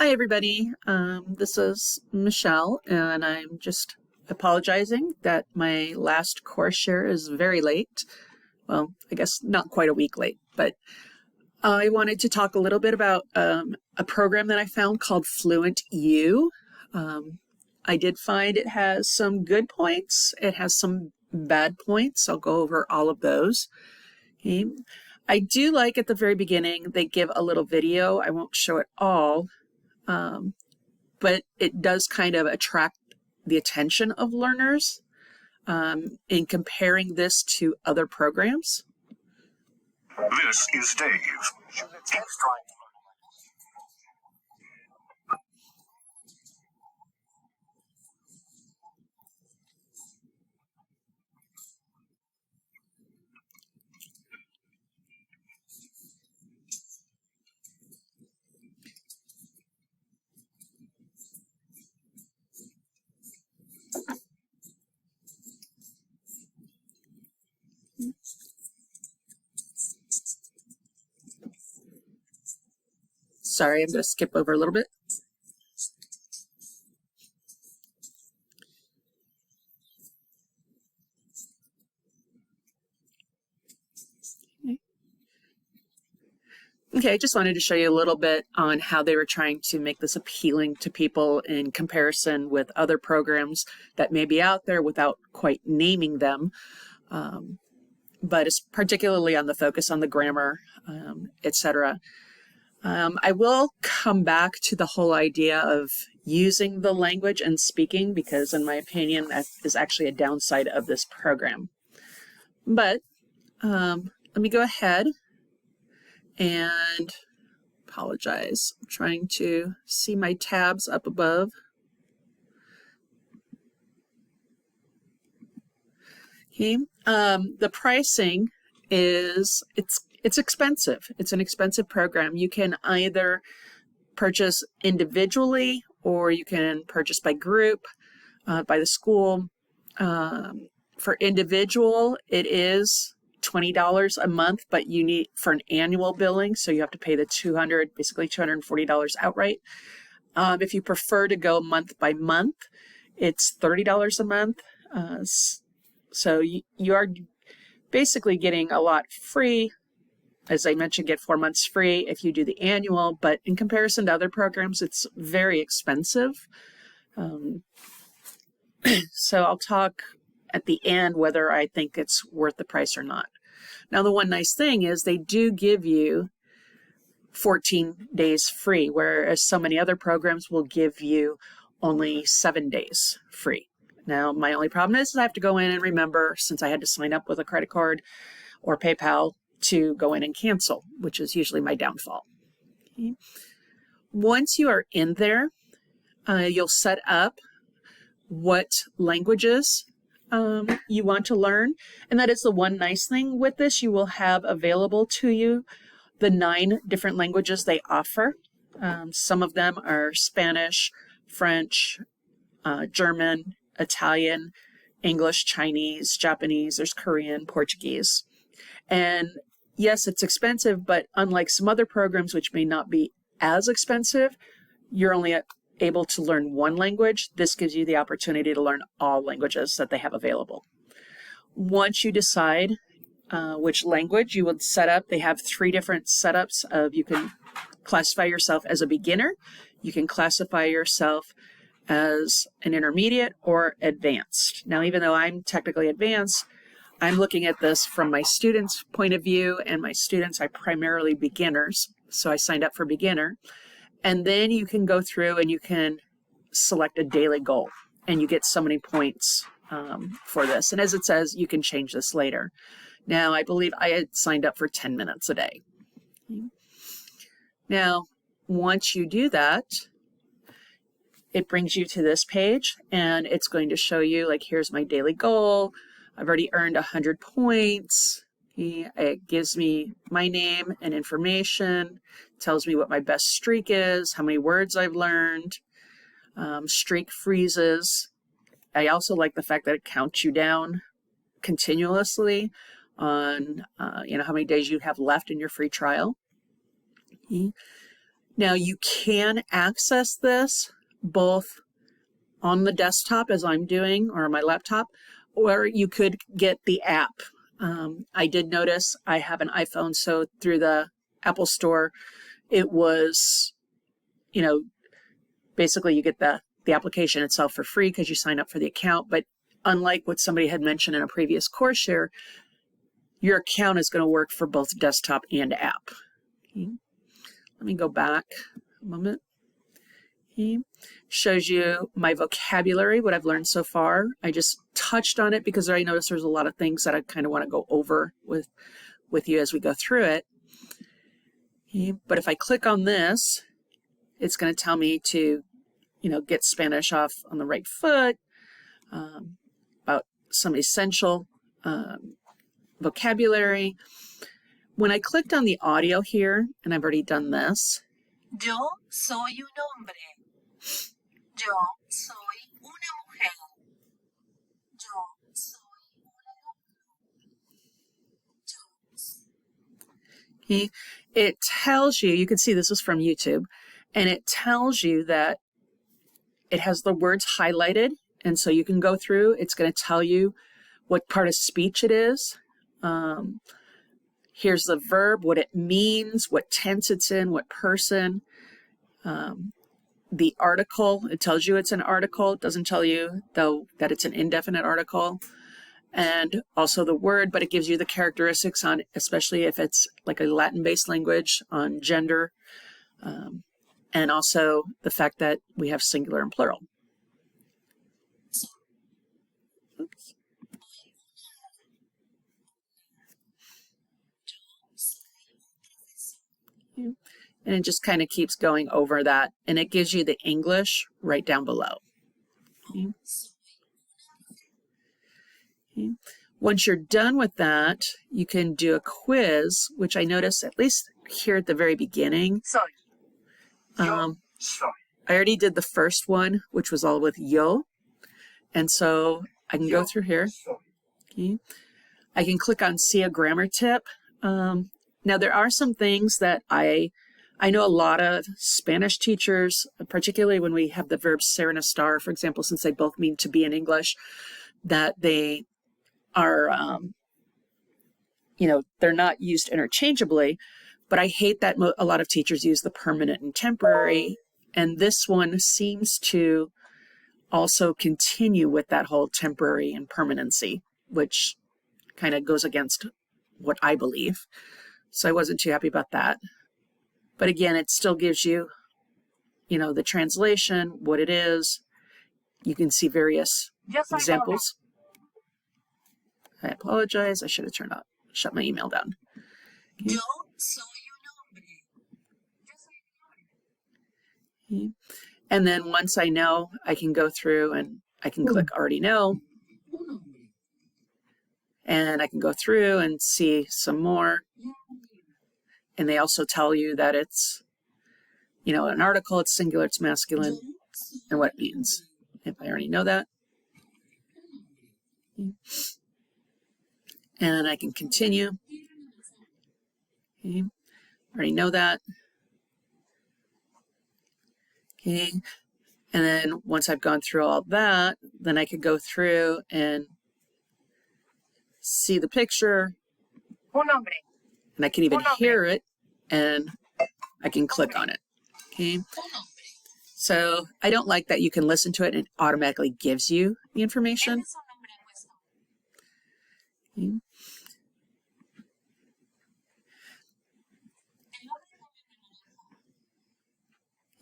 Hi, everybody. This is Michelle, and I'm just apologizing that my last course share is very late. Well, I guess not quite a week late, but I wanted to talk a little bit about a program that I found called Fluent U. I did find it has some good points. It has some bad points. I'll go over all of those. Okay. I do like at the very beginning, they give a little video. I won't show it all. But it does kind of attract the attention of learners in comparing this to other programs. This is Dave. He's trying to learn. Sorry, I'm going to skip over a little bit. Okay, I just wanted to show you a little bit on how they were trying to make this appealing to people in comparison with other programs that may be out there without quite naming them. But it's particularly on the focus on the grammar, etc. I will come back to the whole idea of using the language and speaking because, in my opinion, that is actually a downside of this program. But let me go ahead and apologize. I'm trying to see my tabs up above. Okay. The pricing is, it's expensive. It's an expensive program. You can either purchase individually or you can purchase by group, by the school. For individual, it is $20 a month, but you need for an annual billing, so you have to pay the basically $240 outright. If you prefer to go month by month, it's $30 a month. So you are basically getting a lot free. As I mentioned, get 4 months free if you do the annual, but in comparison to other programs, it's very expensive. So I'll talk at the end whether I think it's worth the price or not. Now, the one nice thing is they do give you 14 days free, whereas so many other programs will give you only 7 days free. Now, my only problem is I have to go in and remember, since I had to sign up with a credit card or PayPal, to go in and cancel, which is usually my downfall. Okay. Once you are in there, you'll set up what languages you want to learn. And that is the one nice thing with this. You will have available to you the 9 different languages they offer. Some of them are Spanish, French, German, Italian, English, Chinese, Japanese, there's Korean, Portuguese. And yes, it's expensive, but unlike some other programs which may not be as expensive, you're only able to learn one language. This gives you the opportunity to learn all languages that they have available. Once you decide which language you would set up, they have 3 different setups of you can classify yourself as a beginner, you can classify yourself as an intermediate or advanced. Now, even though I'm technically advanced, I'm looking at this from my students' point of view, and my students are primarily beginners, so I signed up for beginner. And then you can go through and you can select a daily goal, and you get so many points for this. And as it says, you can change this later. Now, I believe I had signed up for 10 minutes a day. Now, once you do that, it brings you to this page, and it's going to show you, like, here's my daily goal. I've already earned 100 points. It gives me my name and information, tells me what my best streak is, how many words I've learned, streak freezes. I also like the fact that it counts you down continuously on how many days you have left in your free trial. Now you can access this both on the desktop as I'm doing or my laptop, or you could get the app. I did notice I have an iPhone, so through the Apple Store, it was, you know, basically you get the application itself for free because you sign up for the account. But unlike what somebody had mentioned in a previous course share, your account is going to work for both desktop and app. Okay. Let me go back a moment. Okay. Shows you my vocabulary, what I've learned so far. I just touched on it because I noticed there's a lot of things that I kind of want to go over with you as we go through it. Okay. But if I click on this, it's going to tell me to, get Spanish off on the right foot, about some essential vocabulary. When I clicked on the audio here, and I've already done this. Yo soy un hombre. Yo soy una mujer. Yo soy una Okay. It tells you can see this is from YouTube, and it tells you that it has the words highlighted, and so you can go through. It's going to tell you what part of speech it is. Here's the verb, what it means, what tense it's in, what person. The article, it tells you it's an article. It doesn't tell you, though, that it's an indefinite article. And also the word, but it gives you the characteristics on, especially if it's like a Latin-based language, on gender, and also the fact that we have singular and plural. Oops. And it just kind of keeps going over that, and it gives you the English right down below. Okay. Okay. Once you're done with that, you can do a quiz, which I noticed at least here at the very beginning. Soy. I already did the first one, which was all with yo. And so I can go through here. Okay. I can click on see a grammar tip. Now there are some things that I know a lot of Spanish teachers, particularly when we have the verb ser and estar, for example, since they both mean to be in English, that they are, they're not used interchangeably, but I hate that a lot of teachers use the permanent and temporary, and this one seems to also continue with that whole temporary and permanency, which kind of goes against what I believe. So I wasn't too happy about that. But again, it still gives you, the translation, what it is. You can see various examples. I apologize. I should have shut my email down. Okay. Yo soy un hombre. Okay. And then once I know, I can go through and I can click already know. And I can go through and see some more. And they also tell you that it's, an article, it's singular, it's masculine, and what it means. If I already know that. Okay. And I can continue. Okay. Already know that. Okay. And then once I've gone through all that, then I could go through and see the picture. Un hombre. And I can even hear it, and I can click on it. Okay. So I don't like that you can listen to it and it automatically gives you the information. Okay.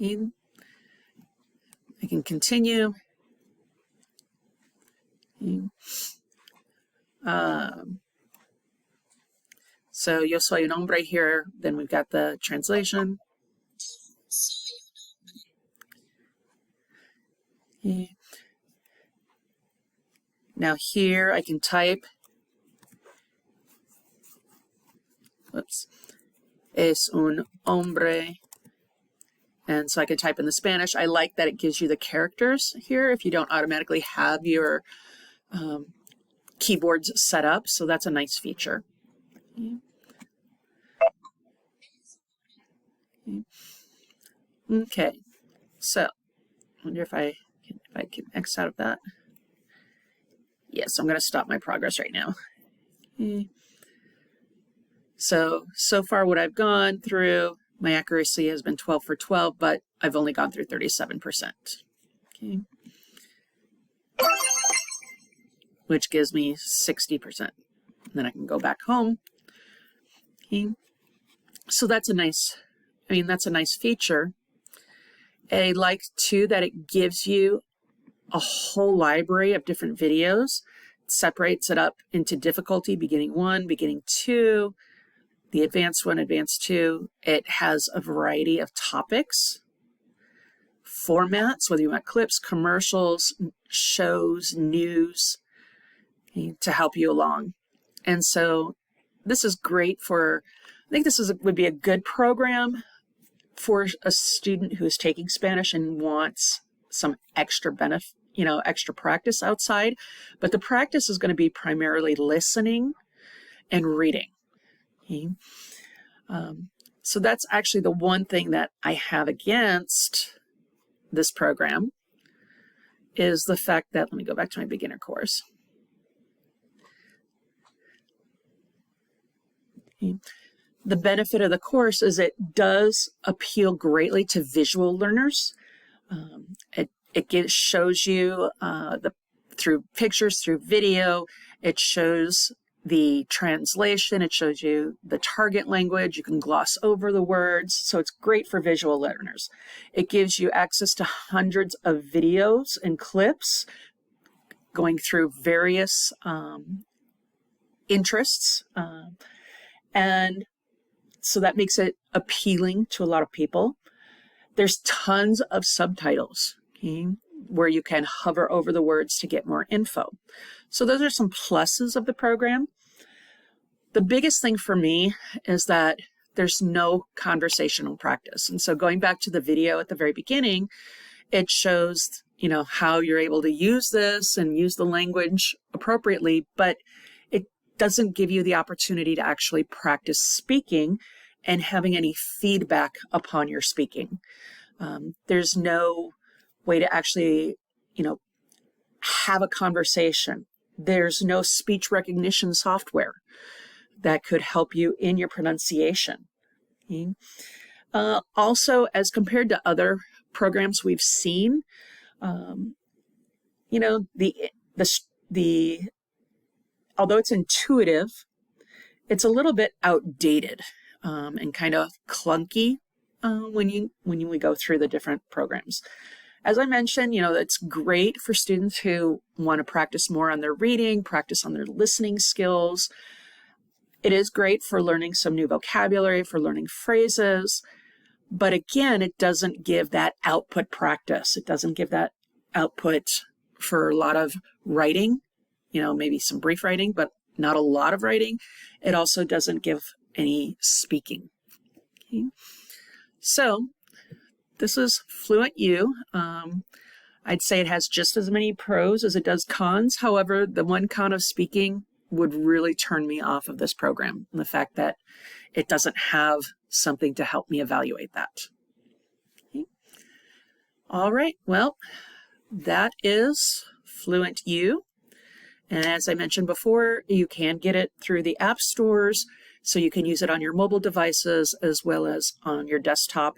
Okay. I can continue. Okay. So yo soy un hombre here, then we've got the translation. Okay. Now here I can type, es un hombre, and so I can type in the Spanish. I like that it gives you the characters here if you don't automatically have your keyboards set up, so that's a nice feature. Okay. Okay. Okay, so I wonder if I can X out of that. Yes, I'm going to stop my progress right now. Okay. So far what I've gone through, my accuracy has been 12 for 12, but I've only gone through 37%. Okay. Which gives me 60%. Then I can go back home. Okay. So that's a nice feature. I like too that it gives you a whole library of different videos. It separates it up into difficulty, beginning 1, beginning 2, the advanced 1, advanced 2. It has a variety of topics, formats, whether you want clips, commercials, shows, news, okay, to help you along. And so this is great for, I think this would be a good program for a student who is taking Spanish and wants some extra benefit, extra practice outside. But the practice is going to be primarily listening and reading. Okay? So that's actually the one thing that I have against this program is the fact that, let me go back to my beginner course. Okay. The benefit of the course is it does appeal greatly to visual learners. It shows you through pictures, through video. It shows the translation. It shows you the target language. You can gloss over the words. So it's great for visual learners. It gives you access to hundreds of videos and clips going through various interests. And so that makes it appealing to a lot of people. There's tons of subtitles, okay, where you can hover over the words to get more info. So those are some pluses of the program. The biggest thing for me is that there's no conversational practice. And so going back to the video at the very beginning, it shows, how you're able to use this and use the language appropriately, but it doesn't give you the opportunity to actually practice speaking and having any feedback upon your speaking. There's no way to actually, have a conversation. There's no speech recognition software that could help you in your pronunciation. Okay? Also, as compared to other programs we've seen, although it's intuitive, it's a little bit outdated and kind of clunky when we go through the different programs. As I mentioned, it's great for students who want to practice more on their reading, practice on their listening skills. It is great for learning some new vocabulary, for learning phrases. But again, it doesn't give that output practice. It doesn't give that output for a lot of writing, maybe some brief writing, but not a lot of writing. It also doesn't give any speaking. Okay. So this is Fluent U. I'd say it has just as many pros as it does cons. However, the one con of speaking would really turn me off of this program, and the fact that it doesn't have something to help me evaluate that. Okay. All right, well, that is Fluent U. And as I mentioned before, you can get it through the app stores, so you can use it on your mobile devices as well as on your desktop.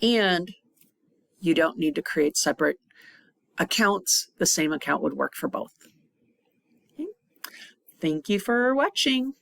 And you don't need to create separate accounts. The same account would work for both. Okay. Thank you for watching.